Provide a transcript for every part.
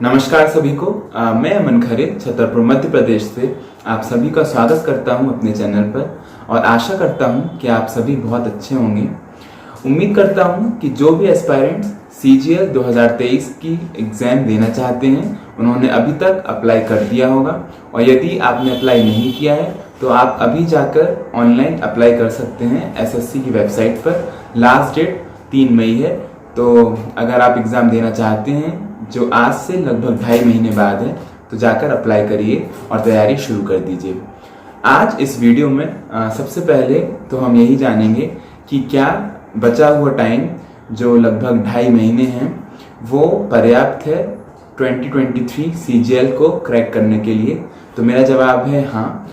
नमस्कार सभी को। मैं अमन खरे छतरपुर मध्य प्रदेश से आप सभी का स्वागत करता हूं अपने चैनल पर और आशा करता हूं कि आप सभी बहुत अच्छे होंगे। उम्मीद करता हूं कि जो भी एस्पायरेंट्स CGL 2023 की एग्ज़ाम देना चाहते हैं उन्होंने अभी तक अप्लाई कर दिया होगा, और यदि आपने अप्लाई नहीं किया है तो आप अभी जाकर ऑनलाइन अप्लाई कर सकते हैं SSC की वेबसाइट पर। लास्ट डेट 3 मई है, तो अगर आप एग्ज़ाम देना चाहते हैं जो आज से लगभग 2.5 महीने बाद है तो जाकर अप्लाई करिए और तैयारी शुरू कर दीजिए। आज इस वीडियो में सबसे पहले तो हम यही जानेंगे कि क्या बचा हुआ टाइम जो लगभग 2.5 महीने हैं वो पर्याप्त है 2023 CGL को क्रैक करने के लिए। तो मेरा जवाब है हाँ,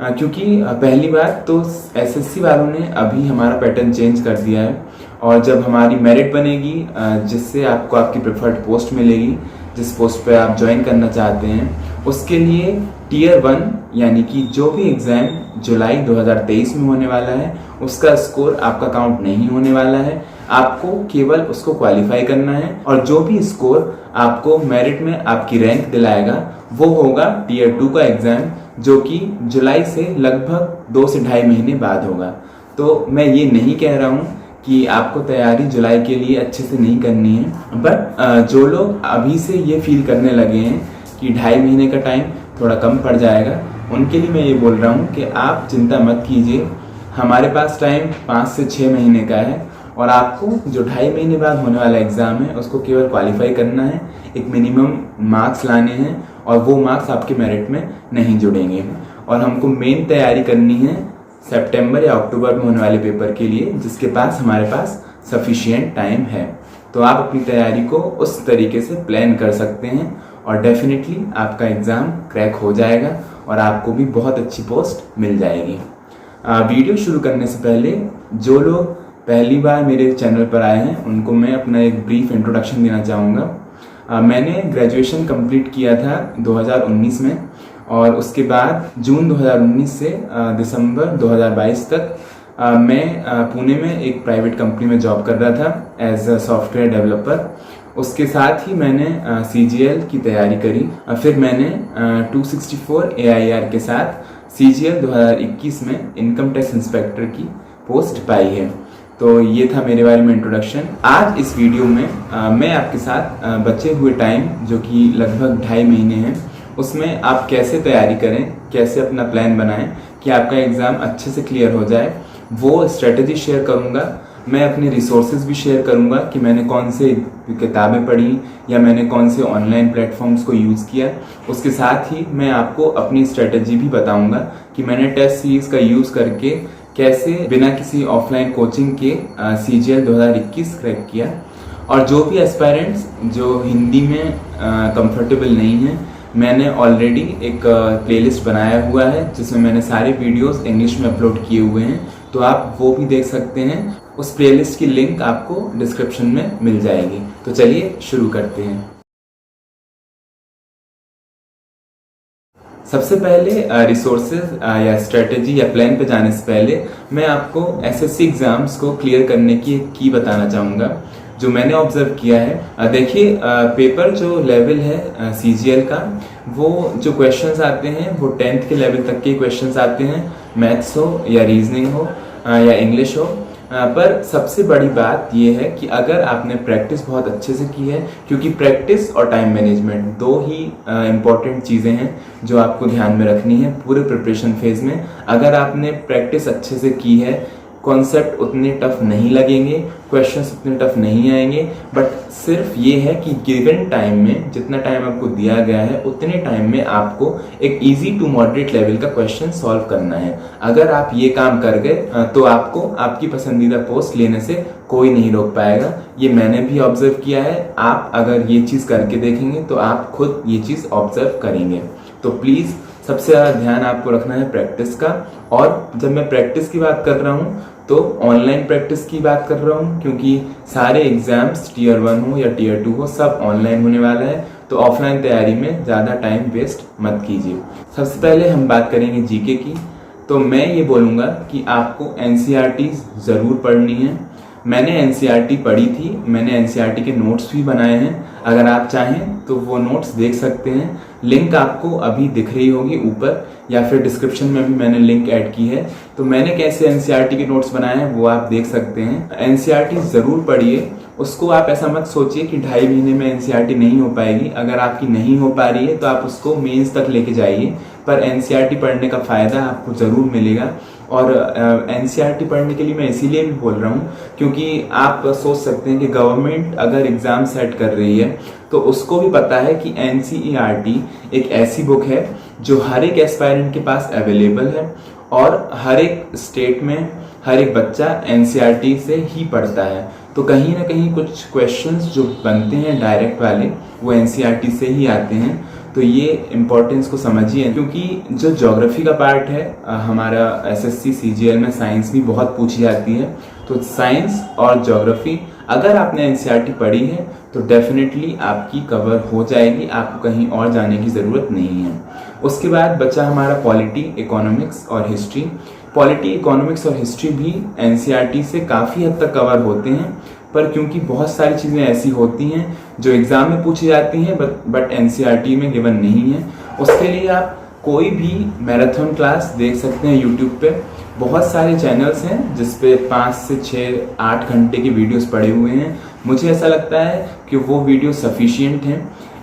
क्योंकि पहली बात तो SSC वालों ने अभी हमारा पैटर्न चेंज कर दिया है, और जब हमारी मेरिट बनेगी जिससे आपको आपकी प्रेफर्ड पोस्ट मिलेगी, जिस पोस्ट पे आप ज्वाइन करना चाहते हैं, उसके लिए Tier 1 यानी कि जो भी एग्ज़ाम जुलाई 2023 में होने वाला है उसका स्कोर आपका काउंट नहीं होने वाला है। आपको केवल उसको क्वालिफाई करना है, और जो भी स्कोर आपको मेरिट में आपकी रैंक दिलाएगा वो होगा Tier 2 का एग्ज़ाम, जो कि जुलाई से लगभग 2 से 2.5 महीने बाद होगा। तो मैं ये नहीं कह रहा हूँ कि आपको तैयारी जुलाई के लिए अच्छे से नहीं करनी है, बट जो लोग अभी से ये फील करने लगे हैं कि 2.5 महीने का टाइम थोड़ा कम पड़ जाएगा, उनके लिए मैं ये बोल रहा हूँ कि आप चिंता मत कीजिए। हमारे पास टाइम 5 से 6 महीने का है, और आपको जो 2.5 महीने बाद होने वाला एग्ज़ाम है उसको केवल क्वालिफाई करना है, एक मिनिमम मार्क्स लाने हैं, और वो मार्क्स आपके मेरिट में नहीं जुड़ेंगे। और हमको मेन तैयारी करनी है सितंबर या अक्टूबर में होने वाले पेपर के लिए, जिसके पास हमारे पास सफिशिएंट टाइम है। तो आप अपनी तैयारी को उस तरीके से प्लान कर सकते हैं, और डेफिनेटली आपका एग्ज़ाम क्रैक हो जाएगा और आपको भी बहुत अच्छी पोस्ट मिल जाएगी। वीडियो शुरू करने से पहले जो लोग पहली बार मेरे चैनल पर आए हैं उनको मैं अपना एक ब्रीफ इंट्रोडक्शन देना चाहूँगा। मैंने ग्रेजुएशन कंप्लीट किया था 2019 में, और उसके बाद जून 2019 से दिसंबर 2022 तक मैं पुणे में एक प्राइवेट कंपनी में जॉब कर रहा था एज अ सॉफ्टवेयर डेवलपर। उसके साथ ही मैंने CGL की तैयारी करी। फिर मैंने 264 AIR के साथ CGL 2021 में इनकम टैक्स इंस्पेक्टर की पोस्ट पाई है। तो ये था मेरे बारे में इंट्रोडक्शन। आज इस वीडियो में मैं आपके साथ बचे हुए टाइम जो कि लगभग 2.5 महीने हैं उसमें आप कैसे तैयारी करें, कैसे अपना प्लान बनाएं कि आपका एग्ज़ाम अच्छे से क्लियर हो जाए, वो स्ट्रेटजी शेयर करूंगा। मैं अपने रिसोर्सेज भी शेयर करूंगा कि मैंने कौन से किताबें पढ़ी या मैंने कौन से ऑनलाइन प्लेटफॉर्म्स को यूज़ किया। उसके साथ ही मैं आपको अपनी स्ट्रेटजी भी बताऊंगा कि मैंने टेस्ट सीरीज़ का यूज़ करके कैसे बिना किसी ऑफलाइन कोचिंग के CGL 2021 क्रैक किया। और जो भी एस्पायरेंट्स जो हिंदी में कंफर्टेबल नहीं हैं, मैंने ऑलरेडी एक प्लेलिस्ट बनाया हुआ है जिसमें मैंने सारे वीडियोस इंग्लिश में अपलोड किए हुए हैं, तो आप वो भी देख सकते हैं। उस प्लेलिस्ट की लिंक आपको डिस्क्रिप्शन में मिल जाएगी। तो चलिए शुरू करते हैं। सबसे पहले रिसोर्सेज या स्ट्रेटजी या प्लान पे जाने से पहले मैं आपको SSC एग्ज़ाम्स को क्लियर करने की एक की बताना चाहूँगा जो मैंने ऑब्जर्व किया है। देखिए, पेपर जो लेवल है CGL का, वो जो क्वेश्चंस आते हैं वो 10th के लेवल तक के क्वेश्चंस आते हैं, मैथ्स हो या रीजनिंग हो या इंग्लिश हो। पर सबसे बड़ी बात यह है कि अगर आपने प्रैक्टिस बहुत अच्छे से की है, क्योंकि प्रैक्टिस और टाइम मैनेजमेंट 2 ही इम्पॉर्टेंट चीज़ें हैं जो आपको ध्यान में रखनी है पूरे प्रिपरेशन फेज में। अगर आपने प्रैक्टिस अच्छे से की है, कॉन्सेप्ट उतने टफ नहीं लगेंगे, क्वेश्चंस उतने टफ नहीं आएंगे, बट सिर्फ ये है कि गिवन टाइम में जितना टाइम आपको दिया गया है उतने टाइम में आपको एक इजी टू मॉडरेट लेवल का क्वेश्चन सॉल्व करना है। अगर आप ये काम कर गए तो आपको आपकी पसंदीदा पोस्ट लेने से कोई नहीं रोक पाएगा। ये मैंने भी ऑब्जर्व किया है। आप अगर ये चीज़ करके देखेंगे तो आप खुद ये चीज़ ऑब्जर्व करेंगे। तो प्लीज़ सबसे ज़्यादा ध्यान आपको रखना है प्रैक्टिस का। और जब मैं प्रैक्टिस की बात कर रहा हूँ तो ऑनलाइन प्रैक्टिस की बात कर रहा हूँ, क्योंकि सारे एग्जाम्स Tier 1 हो या Tier 2 हो सब ऑनलाइन होने वाला है। तो ऑफलाइन तैयारी में ज़्यादा टाइम वेस्ट मत कीजिए। सबसे पहले हम बात करेंगे जीके की। तो मैं ये बोलूँगा कि आपको NCERTs ज़रूर पढ़नी है। मैंने एनसीईआरटी पढ़ी थी, मैंने एनसीईआरटी के नोट्स भी बनाए हैं। अगर आप चाहें तो वो नोट्स देख सकते हैं। लिंक आपको अभी दिख रही होगी ऊपर, या फिर डिस्क्रिप्शन में भी मैंने लिंक ऐड की है। तो मैंने कैसे एनसीईआरटी के नोट्स बनाए हैं वो आप देख सकते हैं। एनसीईआरटी ज़रूर पढ़िए। उसको आप ऐसा मत सोचिए कि 2.5 महीने में एनसीईआरटी नहीं हो पाएगी। अगर आपकी नहीं हो पा रही है तो आप उसको मेंस तक लेके जाइए, पर एनसीईआरटी पढ़ने का फ़ायदा आपको ज़रूर मिलेगा। और एनसीईआरटी पढ़ने के लिए मैं इसीलिए भी बोल रहा हूँ क्योंकि आप सोच सकते हैं कि गवर्नमेंट अगर एग्ज़ाम सेट कर रही है तो उसको भी पता है कि एनसीईआरटी एक ऐसी बुक है जो हर एक एस्पायरेंट के पास अवेलेबल है, और हर एक स्टेट में हर एक बच्चा एनसीईआरटी से ही पढ़ता है। तो कहीं ना कहीं कुछ क्वेश्चंस जो बनते हैं डायरेक्ट वाले वो एनसीईआरटी से ही आते हैं। तो ये इम्पोर्टेंस को समझिए, क्योंकि जो ज्योग्राफी का पार्ट है हमारा एसएससी सीजीएल में साइंस भी बहुत पूछी जाती है। तो साइंस और ज्योग्राफी अगर आपने एनसीईआरटी पढ़ी है तो डेफिनेटली आपकी कवर हो जाएगी, आपको कहीं और जाने की ज़रूरत नहीं है। उसके बाद बचा हमारा पॉलिटी, इकोनॉमिक्स और हिस्ट्री। पॉलिटी, इकोनॉमिक्स और हिस्ट्री भी एनसीईआरटी से काफ़ी हद तक कवर होते हैं, पर क्योंकि बहुत सारी चीज़ें ऐसी होती हैं जो एग्ज़ाम में पूछी जाती हैं बट एनसीईआरटी में गिवन नहीं है, उसके लिए आप कोई भी मैराथन क्लास देख सकते हैं यूट्यूब पे। बहुत सारे चैनल्स हैं जिस पे 5 से 6-8 घंटे की वीडियोस पड़े हुए हैं। मुझे ऐसा लगता है कि वो वीडियो सफिशिएंट हैं।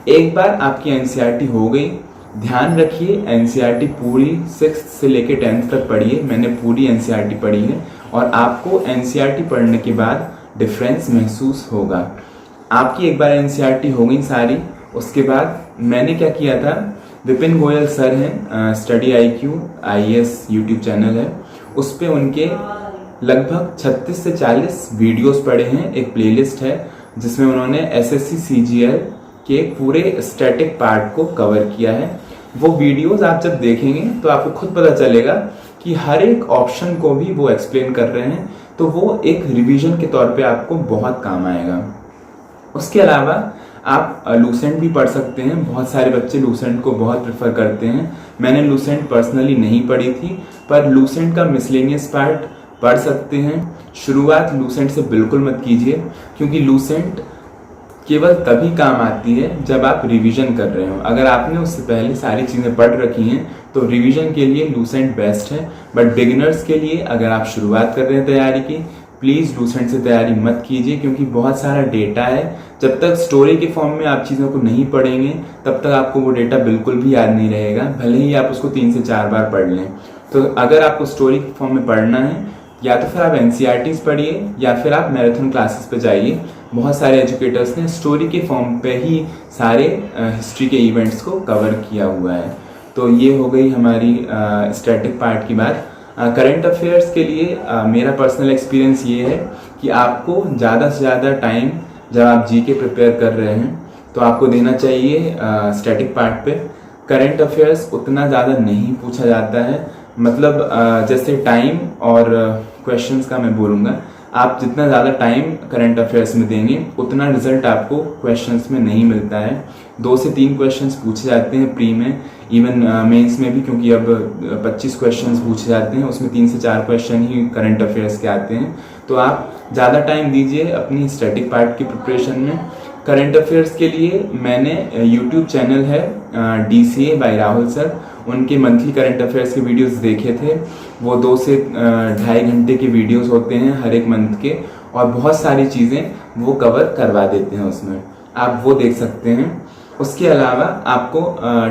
एक बार आपकी एनसीईआरटी हो गई, ध्यान रखिए एनसीईआरटी पूरी 6th से लेके 10th तक पढ़िए। मैंने पूरी एनसीईआरटी पढ़ी है और आपको एनसीईआरटी पढ़ने के बाद डिफरेंस महसूस होगा। आपकी एक बार एनसीईआरटी हो गई सारी, उसके बाद मैंने क्या किया था, विपिन गोयल सर हैं, study IQ IAS YouTube channel है, उस पे उनके लगभग 36 से 40 वीडियोस पड़े हैं। एक प्लेलिस्ट है जिसमें उन्होंने एसएससी सीजीएल के पूरे स्टैटिक पार्ट को कवर किया है। वो वीडियोस आप जब देखेंगे तो आपको खुद पता चलेगा कि हर एक ऑप्शन को भी वो एक्सप्लेन कर रहे हैं, तो वो एक रिवीजन के तौर पे आपको बहुत काम आएगा। उसके अलावा आप लूसेंट भी पढ़ सकते हैं। बहुत सारे बच्चे लूसेंट को बहुत प्रेफर करते हैं। मैंने लूसेंट पर्सनली नहीं पढ़ी थी, पर लूसेंट का मिसलेनियस पार्ट पढ़ सकते हैं। शुरुआत लूसेंट से बिल्कुल मत कीजिए, क्योंकि लूसेंट केवल तभी काम आती है जब आप रिवीजन कर रहे हो। अगर आपने उससे पहले सारी चीज़ें पढ़ रखी हैं तो रिवीजन के लिए लूसेंट बेस्ट है। बट बिगिनर्स के लिए अगर आप शुरुआत कर रहे हैं तैयारी की, प्लीज़ लूसेंट से तैयारी मत कीजिए, क्योंकि बहुत सारा डेटा है। जब तक स्टोरी के फॉर्म में आप चीज़ों को नहीं पढ़ेंगे तब तक आपको वो डेटा बिल्कुल भी याद नहीं रहेगा, भले ही आप उसको 3 से 4 बार पढ़ लें। तो अगर आपको स्टोरी के फॉर्म में पढ़ना है, या तो फिर आप एनसीईआरटीज़ पढ़िए या फिर आप मैराथन क्लासेस पे जाइए। बहुत सारे एजुकेटर्स ने स्टोरी के फॉर्म पे ही सारे हिस्ट्री के इवेंट्स को कवर किया हुआ है। तो ये हो गई हमारी स्टैटिक पार्ट की बात। करंट अफेयर्स के लिए मेरा पर्सनल एक्सपीरियंस ये है कि आपको ज़्यादा से ज़्यादा टाइम जब आप जीके प्रिपेयर कर रहे हैं तो आपको देना चाहिए स्टैटिक पार्ट पे। करंट अफेयर्स उतना ज़्यादा नहीं पूछा जाता है, मतलब जैसे टाइम और क्वेश्चंस का मैं बोलूँगा, आप जितना ज़्यादा टाइम करंट अफेयर्स में देंगे उतना रिजल्ट आपको क्वेश्चंस में नहीं मिलता है। 2 से 3 क्वेश्चंस पूछे जाते हैं प्री में, इवन मेंस में भी, क्योंकि अब 25 क्वेश्चंस पूछे जाते हैं, उसमें 3 से 4 क्वेश्चन ही करंट अफेयर्स के आते हैं। तो आप ज़्यादा टाइम दीजिए अपनी स्टैटिक पार्ट की प्रिपरेशन में। करंट अफेयर्स के लिए मैंने यूट्यूब चैनल है DCA बाय राहुल सर, उनके मंथली करंट अफेयर्स के वीडियोस देखे थे। वो 2 से 2.5 घंटे के वीडियोस होते हैं हर एक मंथ के, और बहुत सारी चीज़ें वो कवर करवा देते हैं उसमें, आप वो देख सकते हैं। उसके अलावा आपको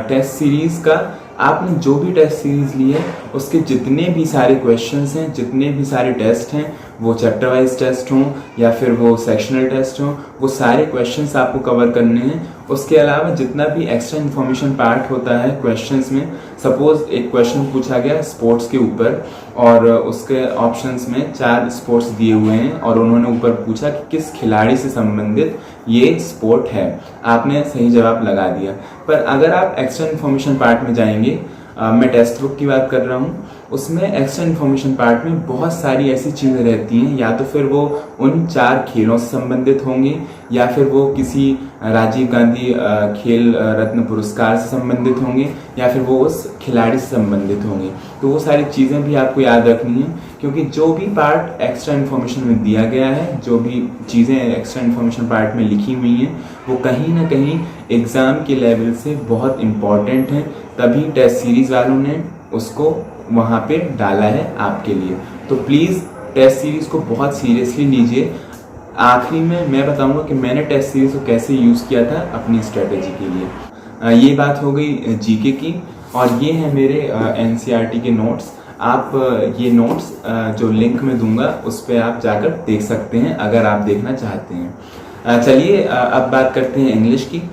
टेस्ट सीरीज़ का, आपने जो भी टेस्ट सीरीज़ ली है उसके जितने भी सारे क्वेश्चंस हैं, जितने भी सारे टेस्ट हैं, वो चैप्टर वाइज टेस्ट हों या फिर वो सेक्शनल टेस्ट हों, वो सारे क्वेश्चंस आपको कवर करने हैं। उसके अलावा जितना भी एक्स्ट्रा इन्फॉर्मेशन पार्ट होता है क्वेश्चंस में, सपोज एक क्वेश्चन पूछा गया स्पोर्ट्स के ऊपर और उसके ऑप्शंस में 4 स्पोर्ट्स दिए हुए हैं और उन्होंने ऊपर पूछा कि किस खिलाड़ी से संबंधित ये स्पोर्ट है, आपने सही जवाब लगा दिया। पर अगर आप एक्स्ट्रा इन्फॉर्मेशन पार्ट में जाएंगे, मैं टेक्स्ट बुक की बात कर रहा हूँ, उसमें एक्स्ट्रा इन्फॉर्मेशन पार्ट में बहुत सारी ऐसी चीज़ें रहती हैं, या तो फिर वो उन 4 खेलों से संबंधित होंगी, या फिर वो किसी राजीव गांधी खेल रत्न पुरस्कार से संबंधित होंगे, या फिर वो उस खिलाड़ी से संबंधित होंगे। तो वो सारी चीज़ें भी आपको याद रखनी है, क्योंकि जो भी पार्ट एक्स्ट्रा इन्फॉर्मेशन में दिया गया है, जो भी चीज़ें एक्स्ट्रा इन्फॉर्मेशन पार्ट में लिखी हुई हैं, वो कहीं ना कहीं एग्ज़ाम के लेवल से बहुत इम्पॉर्टेंट हैं, तभी टेस्ट सीरीज़ वालों ने उसको वहाँ पे डाला है आपके लिए। तो प्लीज़ टेस्ट सीरीज़ को बहुत सीरियसली लीजिए। आखिरी में मैं बताऊंगा कि मैंने टेस्ट सीरीज़ को कैसे यूज़ किया था अपनी स्ट्रेटेजी के लिए। ये बात हो गई जीके की, और ये है मेरे एनसीईआरटी के नोट्स। आप ये नोट्स जो लिंक में दूंगा उस पर आप जाकर देख सकते हैं अगर आप देखना चाहते हैं। चलिए अब बात करते हैं इंग्लिश की।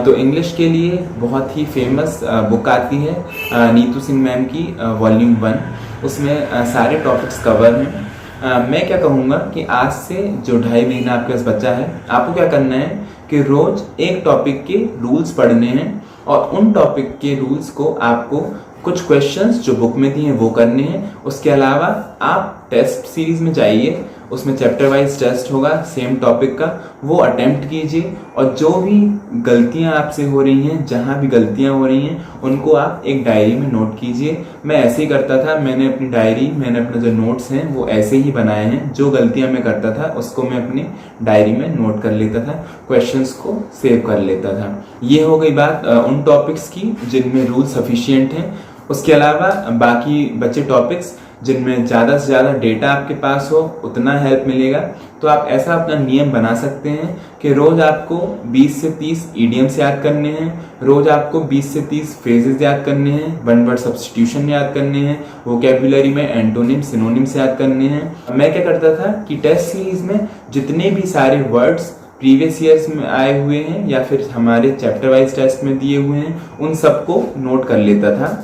तो इंग्लिश के लिए बहुत ही फेमस बुक आती है नीतू सिंह मैम की वॉल्यूम 1। उसमें सारे टॉपिक्स कवर हैं। मैं क्या कहूँगा कि आज से जो 2.5 महीना आपके पास बचा है, आपको क्या करना है कि रोज एक टॉपिक के रूल्स पढ़ने हैं, और उन टॉपिक के रूल्स को आपको कुछ क्वेश्चंस जो बुक में दिए हैं वो करने हैं। उसके अलावा आप टेस्ट सीरीज में जाइए, उसमें चैप्टर वाइज टेस्ट होगा सेम टॉपिक का, वो अटेम्प्ट कीजिए, और जो भी गलतियां आपसे हो रही हैं, जहां भी गलतियां हो रही हैं, उनको आप एक डायरी में नोट कीजिए। मैं ऐसे ही करता था, मैंने अपनी डायरी, मैंने अपने जो नोट्स हैं वो ऐसे ही बनाए हैं। जो गलतियां मैं करता था उसको मैं अपनी डायरी में नोट कर लेता था, क्वेश्चंस को सेव कर लेता था। ये हो गई बात उन टॉपिक्स की जिनमें रूल सफिशिएंट हैं। उसके अलावा बाकी बचे टॉपिक्स जिनमें ज़्यादा से ज़्यादा डेटा आपके पास हो, उतना हेल्प मिलेगा। तो आप ऐसा अपना नियम बना सकते हैं कि रोज़ आपको 20 से 30 ईडियम्स याद करने हैं, रोज़ आपको 20 से 30 फ्रेजेस याद करने हैं, वन वर्ड सब्स्टिट्यूशन याद करने हैं, वोकैबुलरी में एंटोनिम सिनोनिम्स याद करने हैं। मैं क्या करता था कि टेस्ट सीरीज में जितने भी सारे वर्ड्स प्रीवियस ईयर्स में आए हुए हैं या फिर हमारे चैप्टर वाइज टेस्ट में दिए हुए हैं, उन सबको नोट कर लेता था।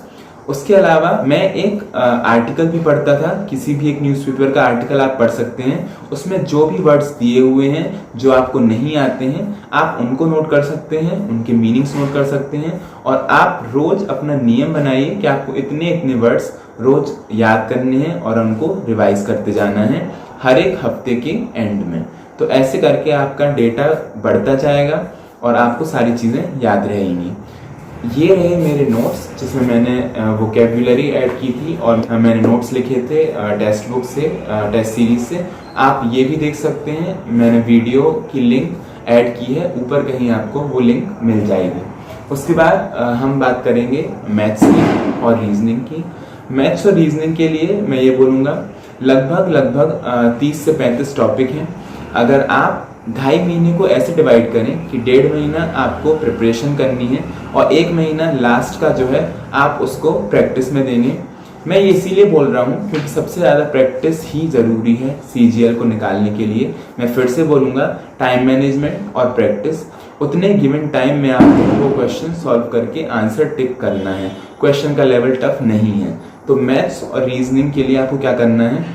उसके अलावा मैं एक आर्टिकल भी पढ़ता था, किसी भी एक न्यूज़पेपर का आर्टिकल आप पढ़ सकते हैं। उसमें जो भी वर्ड्स दिए हुए हैं जो आपको नहीं आते हैं, आप उनको नोट कर सकते हैं, उनके मीनिंग्स नोट कर सकते हैं, और आप रोज अपना नियम बनाइए कि आपको इतने इतने वर्ड्स रोज याद करने हैं और उनको रिवाइज करते जाना है हर एक हफ्ते के एंड में। तो ऐसे करके आपका डेटा बढ़ता जाएगा और आपको सारी चीज़ें याद रहेंगी। ये रहे मेरे नोट्स जिसमें मैंने वोकैबुलरी ऐड की थी और मैंने नोट्स लिखे थे टेक्स्ट बुक से, टेस्ट सीरीज से। आप ये भी देख सकते हैं, मैंने वीडियो की लिंक ऐड की है, ऊपर कहीं आपको वो लिंक मिल जाएगी। उसके बाद हम बात करेंगे मैथ्स की और रीजनिंग की। मैथ्स और रीजनिंग के लिए मैं ये बोलूँगा लगभग 30 से 35 टॉपिक हैं। अगर आप 2.5 महीने को ऐसे डिवाइड करें कि 1.5 महीना आपको प्रिपरेशन करनी है और 1 महीना लास्ट का जो है आप उसको प्रैक्टिस में देंगे। मैं ये इसीलिए बोल रहा हूँ क्योंकि सबसे ज़्यादा प्रैक्टिस ही ज़रूरी है CGL को निकालने के लिए। मैं फिर से बोलूँगा, टाइम मैनेजमेंट और प्रैक्टिस। उतने गिवन टाइम में आपको वो क्वेश्चन सॉल्व करके आंसर टिक करना है। क्वेश्चन का लेवल टफ नहीं है। तो मैथ्स और रीजनिंग के लिए आपको क्या करना है,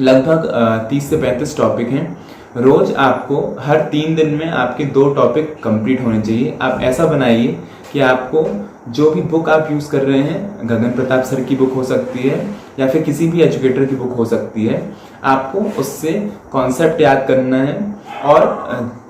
लगभग 30 से 35 टॉपिक हैं। रोज आपको हर 3 दिन में आपके 2 टॉपिक कंप्लीट होने चाहिए। आप ऐसा बनाइए कि आपको जो भी बुक आप यूज़ कर रहे हैं, गगन प्रताप सर की बुक हो सकती है या फिर किसी भी एजुकेटर की बुक हो सकती है, आपको उससे कॉन्सेप्ट याद करना है और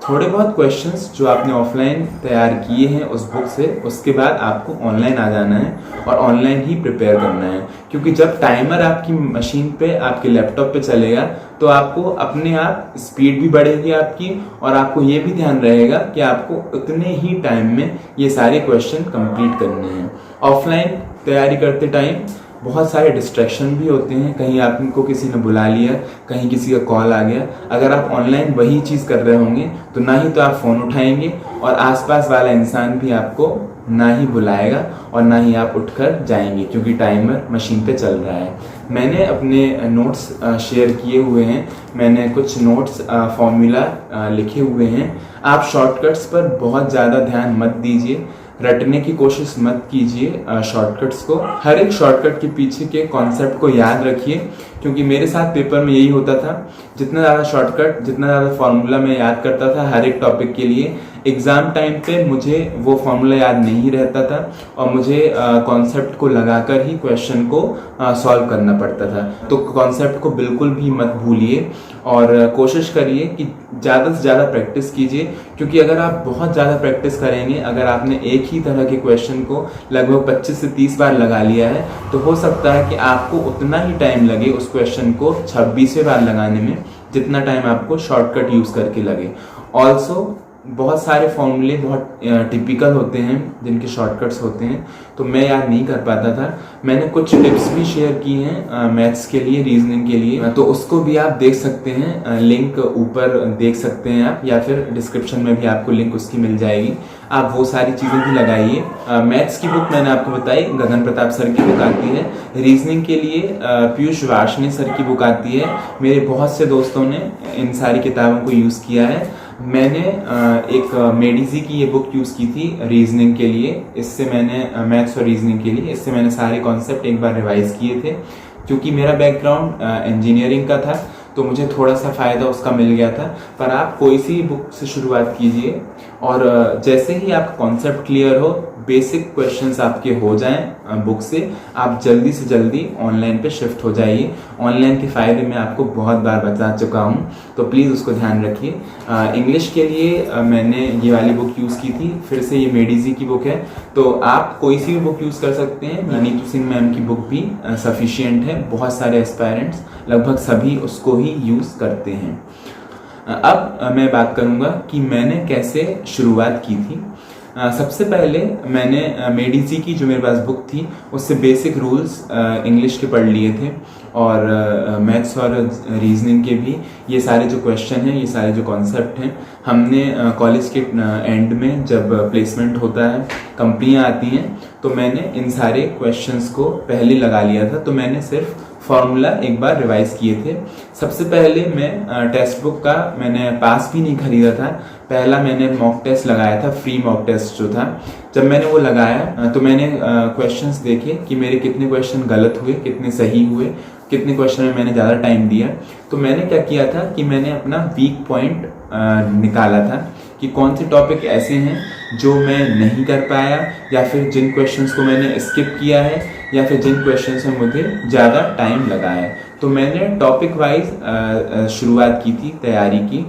थोड़े बहुत क्वेश्चंस जो आपने ऑफलाइन तैयार किए हैं उस बुक से, उसके बाद आपको ऑनलाइन आ जाना है और ऑनलाइन ही प्रिपेयर करना है। क्योंकि जब टाइमर आपकी मशीन पे, आपके लैपटॉप पे चलेगा तो आपको अपने आप स्पीड भी बढ़ेगी आपकी, और आपको ये भी ध्यान रहेगा कि आपको उतने ही टाइम में ये सारे क्वेश्चन कंप्लीट करने हैं। ऑफलाइन तैयारी करते टाइम बहुत सारे डिस्ट्रैक्शन भी होते हैं, कहीं आपको किसी ने बुला लिया, कहीं किसी का कॉल आ गया। अगर आप ऑनलाइन वही चीज़ कर रहे होंगे तो ना ही तो आप फ़ोन उठाएंगे और आसपास वाला इंसान भी आपको ना ही बुलाएगा और ना ही आप उठकर जाएंगे, क्योंकि टाइमर मशीन पे चल रहा है। मैंने अपने नोट्स शेयर किए हुए हैं, मैंने कुछ नोट्स फॉर्मूला लिखे हुए हैं। आप शॉर्टकट्स पर बहुत ज़्यादा ध्यान मत दीजिए, रटने की कोशिश मत कीजिए शॉर्टकट्स को। हर एक शॉर्टकट के पीछे के कॉन्सेप्ट को याद रखिए, क्योंकि मेरे साथ पेपर में यही होता था, जितना ज़्यादा शॉर्टकट, जितना ज़्यादा फॉर्मूला मैं याद करता था हर एक टॉपिक के लिए, एग्ज़ाम टाइम पे मुझे वो फॉर्मूला याद नहीं रहता था और मुझे कॉन्सेप्ट को लगाकर ही क्वेश्चन को सॉल्व करना पड़ता था। तो कॉन्सेप्ट को बिल्कुल भी मत भूलिए और कोशिश करिए कि ज़्यादा से ज़्यादा प्रैक्टिस कीजिए, क्योंकि अगर आप बहुत ज़्यादा प्रैक्टिस करेंगे, अगर आपने एक ही तरह के क्वेश्चन को लगभग 25 से 30 बार लगा लिया है, तो हो सकता है कि आपको उतना ही टाइम लगे उस क्वेश्चन को 26वें बार लगाने में जितना टाइम आपको शॉर्टकट यूज़ करके लगे। ऑल्सो बहुत सारे फॉर्मूले बहुत टिपिकल होते हैं जिनके शॉर्टकट्स होते हैं, तो मैं याद नहीं कर पाता था। मैंने कुछ टिप्स भी शेयर की हैं मैथ्स के लिए, रीजनिंग के लिए, तो उसको भी आप देख सकते हैं, लिंक ऊपर देख सकते हैं आप, या फिर डिस्क्रिप्शन में भी आपको लिंक उसकी मिल जाएगी। आप वो सारी चीज़ें भी लगाइए। मैथ्स की बुक मैंने आपको बताई, गगन प्रताप सर की बुक आती है। रीजनिंग के लिए पीयूष वार्ष्णेय सर की बुक आती है। मेरे बहुत से दोस्तों ने इन सारी किताबों को यूज़ किया है। मैंने एक मेडिजी की ये बुक यूज़ की थी रीजनिंग के लिए। इससे मैंने मैथ्स और रीजनिंग के लिए इससे मैंने सारे कॉन्सेप्ट एक बार रिवाइज किए थे। क्योंकि मेरा बैकग्राउंड इंजीनियरिंग का था तो मुझे थोड़ा सा फ़ायदा उसका मिल गया था। पर आप कोई सी बुक से शुरुआत कीजिए और जैसे ही आपका कॉन्सेप्ट क्लियर हो, बेसिक क्वेश्चंस आपके हो जाएं बुक से, आप जल्दी से जल्दी ऑनलाइन पे शिफ्ट हो जाइए। ऑनलाइन के फ़ायदे मैं आपको बहुत बार बता चुका हूं, तो प्लीज़ उसको ध्यान रखिए। इंग्लिश के लिए मैंने ये वाली बुक यूज़ की थी, फिर से ये मेडिजी की बुक है, तो आप कोई सी भी बुक यूज़ कर सकते हैं। नीतू सिंह मैम की बुक भी सफिशिएंट है। बहुत सारे एस्पायरेंट्स लगभग सभी उसको ही यूज़ करते हैं। अब मैं बात करूंगा कि मैंने कैसे शुरुआत की थी। सबसे पहले मैंने मेडिजी की जो मेरे पास बुक थी उससे बेसिक रूल्स इंग्लिश के पढ़ लिए थे और मैथ्स और रीजनिंग के भी ये सारे जो क्वेश्चन हैं, ये सारे जो कॉन्सेप्ट हैं, हमने कॉलेज के एंड में जब प्लेसमेंट होता है, कंपनियां आती हैं, तो मैंने इन सारे क्वेश्चंस को पहले लगा लिया था। तो मैंने सिर्फ फॉर्मूला एक बार रिवाइज किए थे। सबसे पहले मैं टेक्स्ट बुक का मैंने पास भी नहीं खरीदा था, पहला मैंने मॉक टेस्ट लगाया था, फ्री मॉक टेस्ट जो था। जब मैंने वो लगाया तो मैंने क्वेश्चंस देखे कि मेरे कितने क्वेश्चन गलत हुए, कितने सही हुए, कितने क्वेश्चन में मैंने ज़्यादा टाइम दिया। तो मैंने क्या किया था कि मैंने अपना वीक पॉइंट निकाला था कि कौन से टॉपिक ऐसे हैं जो मैं नहीं कर पाया, या फिर जिन क्वेश्चंस को मैंने स्किप किया है, या फिर जिन क्वेश्चंस में मुझे ज़्यादा टाइम लगा है। तो मैंने टॉपिक वाइज शुरुआत की थी तैयारी की।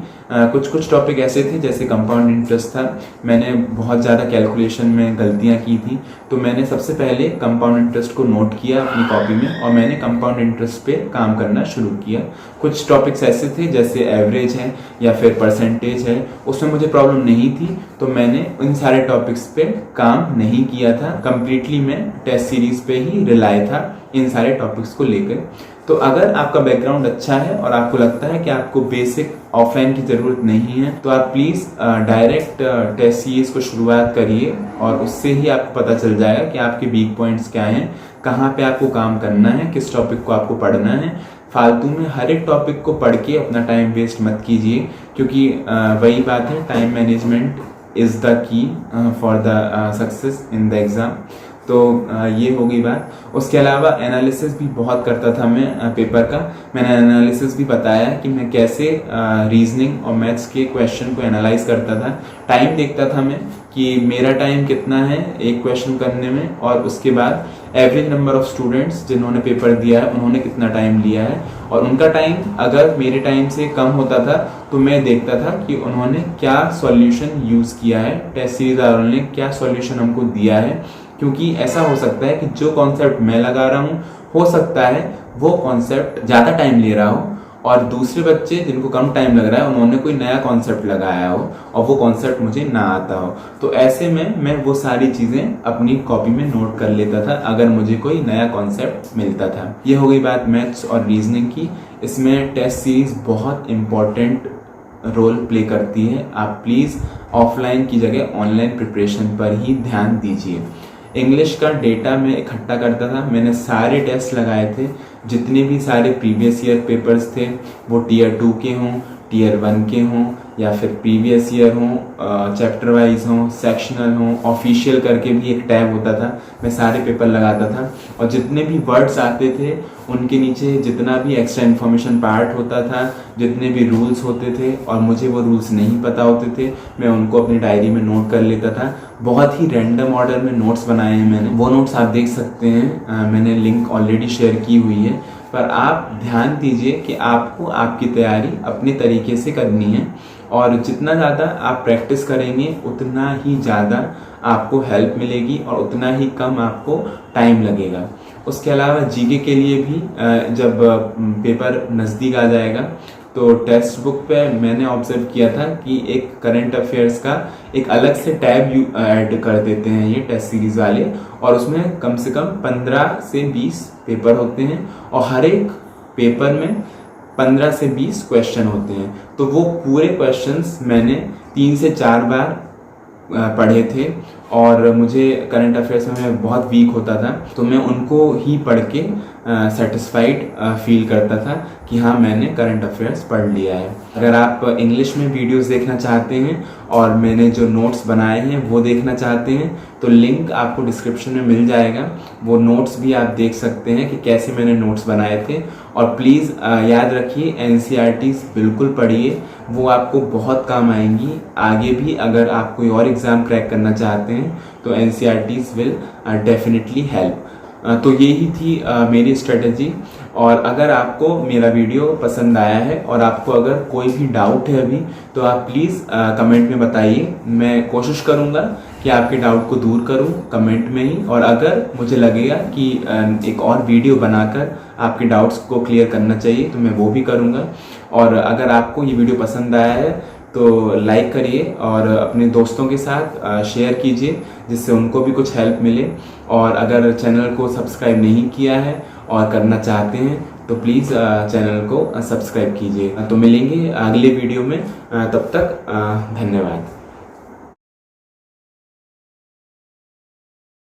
कुछ टॉपिक ऐसे थे जैसे कंपाउंड इंटरेस्ट था, मैंने बहुत ज़्यादा कैलकुलेशन में गलतियाँ की थी, तो मैंने सबसे पहले कंपाउंड इंटरेस्ट को नोट किया अपनी कॉपी में और मैंने कंपाउंड इंटरेस्ट पे काम करना शुरू किया। कुछ टॉपिक्स ऐसे थे जैसे एवरेज है या फिर परसेंटेज है, उसमें मुझे प्रॉब्लम नहीं थी, तो मैंने इन सारे टॉपिक्स पे काम नहीं किया था। कंप्लीटली मैं टेस्ट सीरीज पे ही रिलाय था इन सारे टॉपिक्स को लेकर। तो अगर आपका बैकग्राउंड अच्छा है और आपको लगता है कि आपको बेसिक ऑफलाइन की ज़रूरत नहीं है, तो आप प्लीज़ डायरेक्ट टेस्ट सीरीज को शुरुआत करिए और उससे ही आपको पता चल जाएगा कि आपके वीक पॉइंट्स क्या हैं, कहाँ पे आपको काम करना है, किस टॉपिक को आपको पढ़ना है। फालतू में हर एक टॉपिक को पढ़ के अपना टाइम वेस्ट मत कीजिए, क्योंकि वही बात है, time management is the key for the success in the exam. तो ये हो गई बात। उसके अलावा एनालिसिस भी बहुत करता था मैं पेपर का। मैंने एनालिसिस भी बताया कि मैं कैसे रीजनिंग और मैथ्स के क्वेश्चन को एनालाइज करता था। टाइम देखता था मैं कि मेरा टाइम कितना है एक क्वेश्चन करने में, और उसके बाद एवरेज नंबर ऑफ स्टूडेंट्स जिन्होंने पेपर दिया है उन्होंने कितना टाइम लिया है, और उनका टाइम अगर मेरे टाइम से कम होता था तो मैं देखता था कि उन्होंने क्या सॉल्यूशन यूज़ किया है, टेस्ट सीरीज वालों ने क्या सॉल्यूशन हमको दिया है। क्योंकि ऐसा हो सकता है कि जो कॉन्सेप्ट मैं लगा रहा हूँ हो सकता है वो कॉन्सेप्ट ज़्यादा टाइम ले रहा हो, और दूसरे बच्चे जिनको कम टाइम लग रहा है उन्होंने कोई नया कॉन्सेप्ट लगाया हो और वो कॉन्सेप्ट मुझे ना आता हो। तो ऐसे में मैं वो सारी चीज़ें अपनी कॉपी में नोट कर लेता था अगर मुझे कोई नया कॉन्सेप्ट मिलता था। ये हो गई बात मैथ्स और रीजनिंग की। इसमें टेस्ट सीरीज बहुत इम्पॉर्टेंट रोल प्ले करती है। आप प्लीज़ ऑफलाइन की जगह ऑनलाइन प्रिपरेशन पर ही ध्यान दीजिए। इंग्लिश का डेटा मैं इकट्ठा करता था, मैंने सारे टेस्ट लगाए थे, जितने भी सारे प्रीवियस ईयर पेपर्स थे, वो टीयर 2 के हों, टीयर 1 के हों या फिर प्रीवियस ईयर हो, चैप्टर वाइज हो, सेक्शनल हो, ऑफिशियल करके भी एक टैब होता था, मैं सारे पेपर लगाता था और जितने भी वर्ड्स आते थे उनके नीचे जितना भी एक्स्ट्रा इन्फॉर्मेशन पार्ट होता था, जितने भी रूल्स होते थे और मुझे वो रूल्स नहीं पता होते थे, मैं उनको अपनी डायरी में नोट कर लेता था। बहुत ही रैंडम ऑर्डर में नोट्स बनाए हैं मैंने, वो नोट्स आप देख सकते हैं, मैंने लिंक ऑलरेडी शेयर की हुई है। पर आप ध्यान दीजिए कि आपको आपकी तैयारी अपने तरीके से करनी है और जितना ज़्यादा आप प्रैक्टिस करेंगे उतना ही ज़्यादा आपको हेल्प मिलेगी और उतना ही कम आपको टाइम लगेगा। उसके अलावा जीके के लिए भी जब पेपर नज़दीक आ जाएगा तो टेक्स्ट बुक पे मैंने ऑब्जर्व किया था कि एक करंट अफेयर्स का एक अलग से टैब ऐड कर देते हैं ये टेस्ट सीरीज वाले, और उसमें कम से कम 15 से 20 पेपर होते हैं और हर एक पेपर में 15 से 20 क्वेश्चन होते हैं। तो वो पूरे क्वेश्चंस मैंने 3 से 4 बार पढ़े थे और मुझे करंट अफेयर्स में मैं बहुत वीक होता था, तो मैं उनको ही पढ़ के सेटिस्फाइड फील करता था कि हाँ मैंने करंट अफेयर्स पढ़ लिया है। अगर आप इंग्लिश में वीडियोस देखना चाहते हैं और मैंने जो नोट्स बनाए हैं वो देखना चाहते हैं तो लिंक आपको डिस्क्रिप्शन में मिल जाएगा, वो नोट्स भी आप देख सकते हैं कि कैसे मैंने नोट्स बनाए थे। और प्लीज़ याद रखिए एनसीईआरटीज़ बिल्कुल पढ़िए, वो आपको बहुत काम आएंगी आगे भी। अगर आप कोई और एग्ज़ाम क्रैक करना चाहते हैं तो एनसीईआरटीज़ विल डेफिनेटली हेल्प। तो यही थी मेरी स्ट्रेटजी। और अगर आपको मेरा वीडियो पसंद आया है और आपको अगर कोई भी डाउट है अभी तो आप प्लीज़ कमेंट में बताइए, मैं कोशिश करूँगा कि आपके डाउट को दूर करूँ कमेंट में ही। और अगर मुझे लगेगा कि एक और वीडियो बनाकर आपके डाउट्स को क्लियर करना चाहिए तो मैं वो भी करूँगा। और अगर आपको ये वीडियो पसंद आया है तो लाइक करिए और अपने दोस्तों के साथ शेयर कीजिए जिससे उनको भी कुछ हेल्प मिले। और अगर चैनल को सब्सक्राइब नहीं किया है और करना चाहते हैं तो प्लीज़ चैनल को सब्सक्राइब कीजिए। तो मिलेंगे अगले वीडियो में, तब तक धन्यवाद।